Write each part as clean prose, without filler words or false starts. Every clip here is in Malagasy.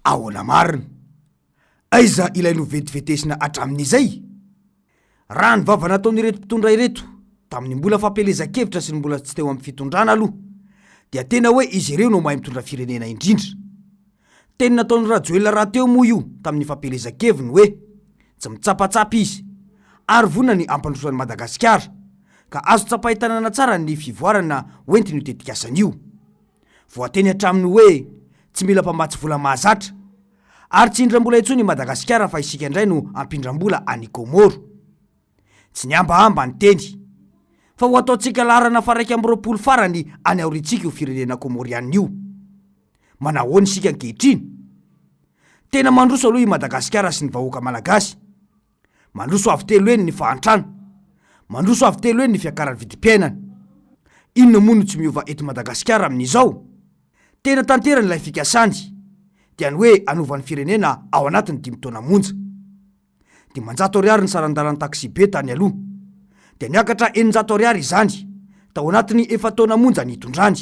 ahoana marina aiza ilay no vetivetesina atramin'izay raha ny vava nataon'ireto mpitondra ireto tamin'ny mbola fampelezan-kevitra sy ny mbola tsy teo amin'ny fitondrana aloha dia tena hoe izy ireo no mahay mitondra firenena indrindra teny nataon'ny Rajoelina raha teo moa io tamin'ny fampelezan-keviny hoe tsy mitsapatsapa izy ary vonina ny ampandrosoan'i Madagasikara ka azo tsapahitanana tsara ny fivoarana hoentiny io tetikasany io voateny hatraminy hoe tsy mila mpamatsy vola mahazatra ary tsy indram-bola intsony i Madagasikara fa isika indray no ampindram-bola any Komoro tsy niambahamba ny teny fa ho ataontsika larana faraiky amby 20 farany any aoritsika io firenena komorianina io manahoana isika ankehitriny tena mandroso aloha i Madagasikara sy ny vahoaka malagasy mandroso avy telo eny ny fahantrano mandroso avy telo eny ny fiakaran'ny vidim-piainana inona moa no tsy miova eto Madagasikara amin'izao tena tanterany ilay fikasany dia ny hoe anovan'ny firenena ao anatiny 5 taona monja 500 ariary ny sarandaran'ny taksi be tany aloha dia niakatra 900 ariary izany tao anatiny 4 taona monja nitondrany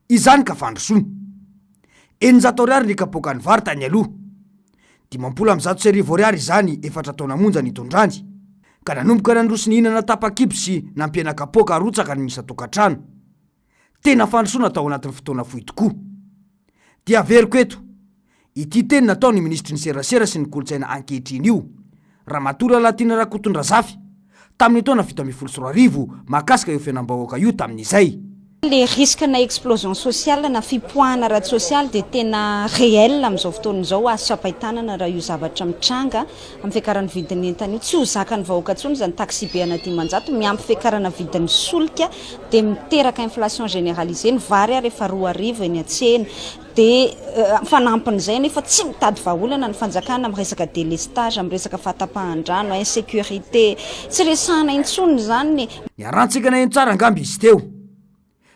izany ka fandrosoana 900 ariary ny kapoakany vary tany aloha 560 ariary izany 4 taona monja nitondrany ka nanomboka nandroso ny hinana tapa-kibo sy nampiana kapoaka arotsaka ny misa tokantrano tena fandrosoana tao anatin'ny fotoana fohy tokoa dia averiko eto ity teny nataony ministry ny serasera sy ny kolotsaina ankehitriny io Ramatoa Latina Rakotondra Zafy tamin'ny taona 2014 mahakasika io fiainam-bahoaka io tamin'izay les risques na explosion sociale na fipoahana ara social de tena réel amin'izao fotoana izao azo tsapahitanana raha io zavatra mitranga amin'ny fiakaran'ny vidin'ny entana io tsy ho zakany vahoaka ntsony zany taxi be ana 500 miampy fiakarana vidin'ny solika de miteraka inflation généralisée ny vary ary efa 2 arivo eny an-tsena de fanampin'izay nefa tsy mitady vahaolana ny fanjakana amin'ny resaka délestage amin'ny resaka fahatapahan-drano insécurité tsy resahana intsony zany ny arantsika na eny tsara angamby izy teo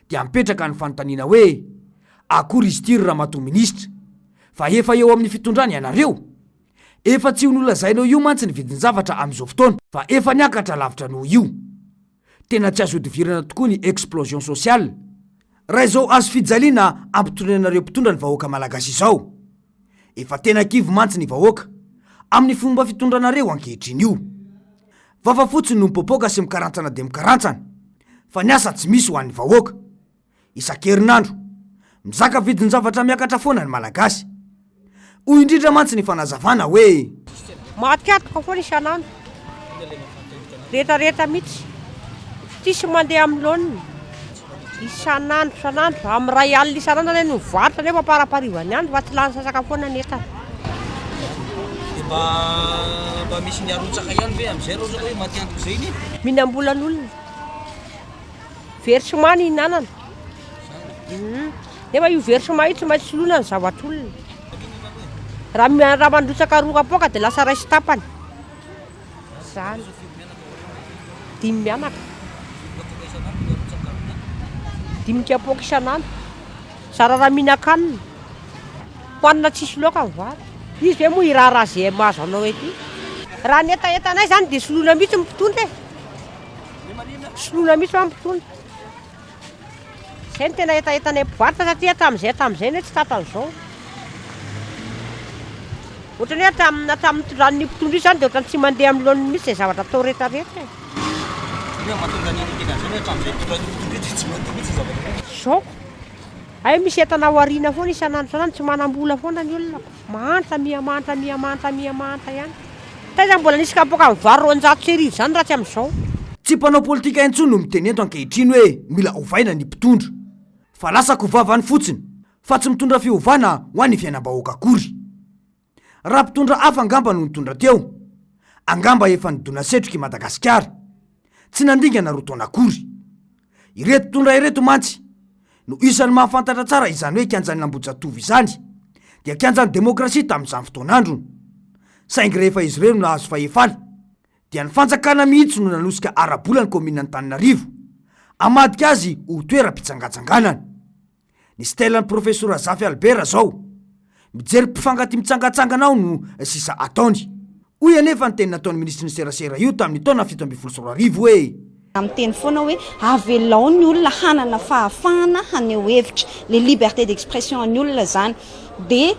dia mipetraka ny fanontaniana hoe akory izy ty ry ramatoa ministra fa efa eo amin'ny fitondrany ianareo efa tsy ho nolazainao io mantsy ny vidiny zavatra amin'izao fotoana fa efa niakatra lavitra noho io tena tsy azo hodivirana tokoa ny explosion sociale raha izao azo fijaliana ampitondranareo mpitondra ny vahoaka malagasy izao efa tena kivo mantsy ny vahoaka amin'ny fomba fitondranareo ankehitriny io vafa fotsiny no mipopoka sy mikarantsana de mikarantsana fa ny asa tsy misy ho an'ny vahoaka isan-kerinandro mizaka vidiny zavatra miakatra foana ny malagasy hoy indrindra mantsy ny fanazavana hoe mahatikatoka foana isanandro rehetrarehetra mihitsy tsisy mandeha amin'ny laoniny isanandro amin'ny ray alina isanandro ny mivarotra nefa paraparivany andro fa tsy lany sasaka foana ny entana mba misy ny arotsaka ihany ve amin'izay reo zao hoe matiantoko zay ny mihinam-bolan'olona versement ny hinanana nefa io versement io tsy maintsy solona ny zavatr'olona raha mandrotsaka 2 kapoaka dia lasa ray sy tapany zany 5 mianaka 5 kapoaka isanandro zara raha mihinan-kanina hoanina tsisy loaka ny vary izy hoe moa iraharaha zay mahazo anao ety raha ny etaetanay zany dia solona mihitsy mipitondra solona mihitsy mampitondra zay ny tena etaetanay mpivarotra satria tamin'izay ne tsy tatan'izao ohatrany hoe tamin'ny tondrany mpitondra io zany dia ohatrany tsy mandeha amin'ny laoniny mihitsy zay zavatra atao rehetrarehetra zao ay misy entana ao ariana foana isanandro sanandro tsy manam-bola foana ny olona mahantra ihany taiza mbola nisy kapoaka mivary 200 serivo zany raha tsy amin'izao tsy mpanao politika intsony no miteny eto ankehitriny hoe mila ovaina ny mpitondra fa lasako vavany fotsiny fa tsy mitondra fiovana ho an'ny fiainam-bahoaka akory raha mpitondra hafa angamba no nitondra teo angamba efa nidona setroka i Madagasikara tsy nandingana rotaona akory ireto mpitondra ireto mantsy no isan'ny mahafantatra tsara izany hoe kianjan'ny Lambojatovo izany dia kianjan'ny demokrasia tamin'izany fotoanandrony saingy rehefa izy ireo no nahazo fahefaly dia ny fanjakana mihitsy no nanosika arabola ny komina ny Tananarivo amadika azy ho toeram-pitsangatsanganana ny stelan'ny profesora Zafy Albert zao mijery mpifangaty mitsangatsangana ao no sisa ataony hoy anefa ny teny nataon'ny ministry ny serasera io tamin'ny taona 7 hoe amin'ny teny foana hoe avelao ny olona hanana fahafahana haneho hevitra le liberté d'expression ny olona zany de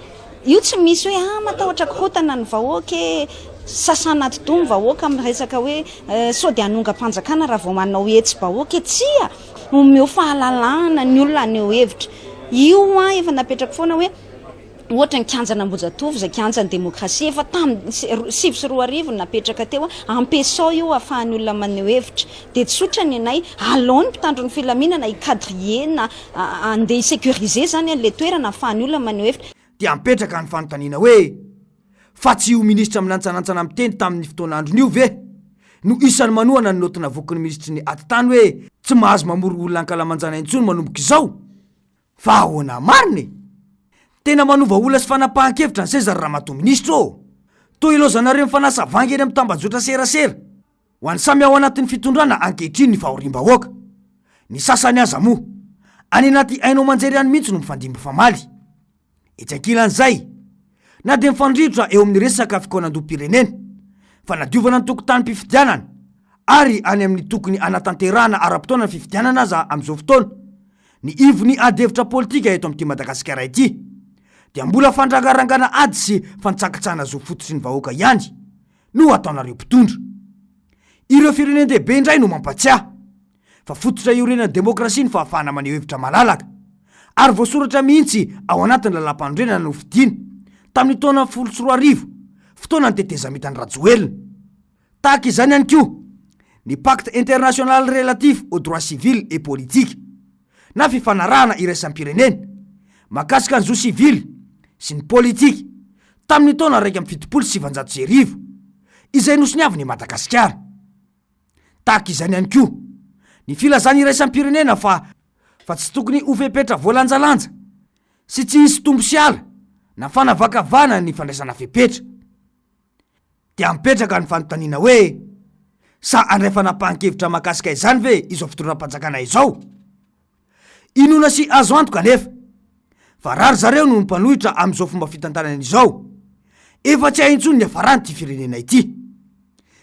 io tsy misy hoe matahotra korotana ny vahoaka sasanaty do ny vahoaka amin'ny resaka hoe sao de anonga-panjakana raha vao manao hetsy vahoaka tsya omeo fahalalana ny olona aneo hevitra io efa napetraka foana hoe ohatra ny kianjana Ambohijatovo zay kianjany demokrasia efa tamin'ny 2024 napetraka teo ampesao io ahafahan'ny olona maneho hevitra de tsotra ny anay alao ny mpitandro ny filaminana ikadrie na andeha isécuriser zany an'le toerana ahafahan'ny olona maneho hevitra dia ampetraka ny fanontaniana hoe fa tsy io ministra milantsanantsana miteny tamin'ny fotoanandrony io ve no isan'ny manohana ny notina voky ny ministry ny atitany hoe tsy mahazo mamory olona ankalamanjana intsony manomboka izao fa ahoana mariny tena manova olona sy fanapahan-kevitra ny César Ramatoa ministra toy ilozanareo mifanasa vangy eny amin'ny tambajotra serasera ho an'ny samy ao anatin'ny fitondrana ankehitriny ny fahorim-bahoaka ny sasany aza moa any anaty ainao manjery any mihitsy no mifandimby famaly itsakilan'izay na dia mifandritrotra eo amin'ny resaka fikoanan-dom-pirenena fa nadiovana ny tokotany-pifidianana ary any amin'ny tokony anatanterahana ara-potoana ny fifidianana aza amin'izao fotoana ny ivony ady-hevitra politika eto amin'ity Madagasikara ity dia mbola fandrangarangana ady sy fantsakitsana zo fototsy ny vahoaka ihany no ataonareo mpitondra ireo firenendehibe indray no mampatsiahy fa fototra iorenan'ny demokrasia ny fahafahana maneho hevitra malalaka ary voasoratra mihitsy ao anatin'ny lalam-pandrenana no fidiana tamin'ny taona 14 fotoana ny teteza mitany rajoelina tahaka izany ihany koa ny pacte international relatif au droit civil et politique na fifanarahana iraisam-pirenena makasika ny zo sivily sy ny politika tamin'ny taona 1970 izay nosoniaviny Madagasikara tahaka izany ihany koa ny filazany iraisam-pirenena fa tsy tokony ho fepetra voalanjalanja sy tsy hisy tombo sy ala na fanavakavana ny fandraisana fepetra dia mipetraka ny fanontaniana hoe sa andray fanapahan-kevitra makasika izany ve izao fitondram-panjakana izao inona sy azo antoka nefa fa rary zareo no mpanohitra amin'izao fomba fitantanana izao efa tsy haintsony ny afarany ty firenena ity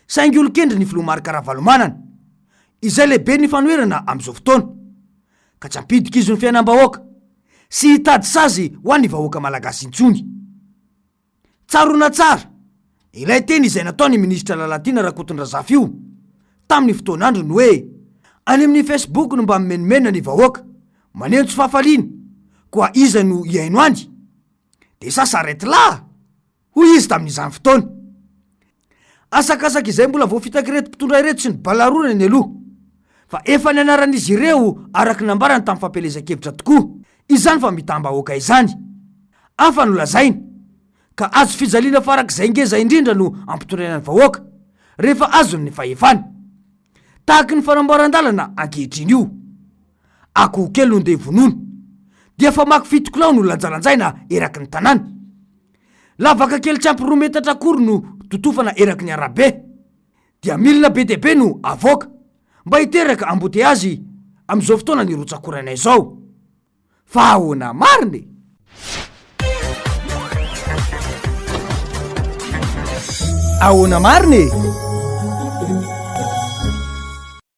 saingy olo-kendry ny filomarika ravalomanana izay lehibe ny fanoherana amin'izao fotoana ka tsy ampidika izy ny fiainam-bahoaka sy hitady sazy ho an'ny vahoaka malagasy intsony tsarona tsara ilay teny izay nataony ministra Lalatina Rakotondrazafy io tamin'ny fotoanandro ny hoe any amin'ny Facebook no mba mimenimena ny vahoaka maneno tsy fahafaliana koa iza no iaino any de sasarety lahy hoy izy tamin'izany fotoana asakasaka izay mbola voafitaky reto mpitondra ireto sy ny balarona ny aloha fa efa ny anaran'izy ireo araky nambarany tamin'ny fampelezan-kevitra tokoa izany fa mitam-bahoaka izany afa no lazaina ka azo fijaliana farak'izay ngeza indrindra no ampitondranany vahoaka rehefa azony ny fahefana tahaky ny fanamboaran-dalana ankehitriny io akoho kely no ndeha vonono dia fa maky fitokolao no lanjalanjaina eraky ny tanàna lavaka kely tsy ampy 2 metatra kory no totofana eraky ny arabe dia milina be deaibe no avoaka mba hiteraka amboteazy amin'izao fotoana ny rotsakoranay izao fa ahoana mariny ahoana mariny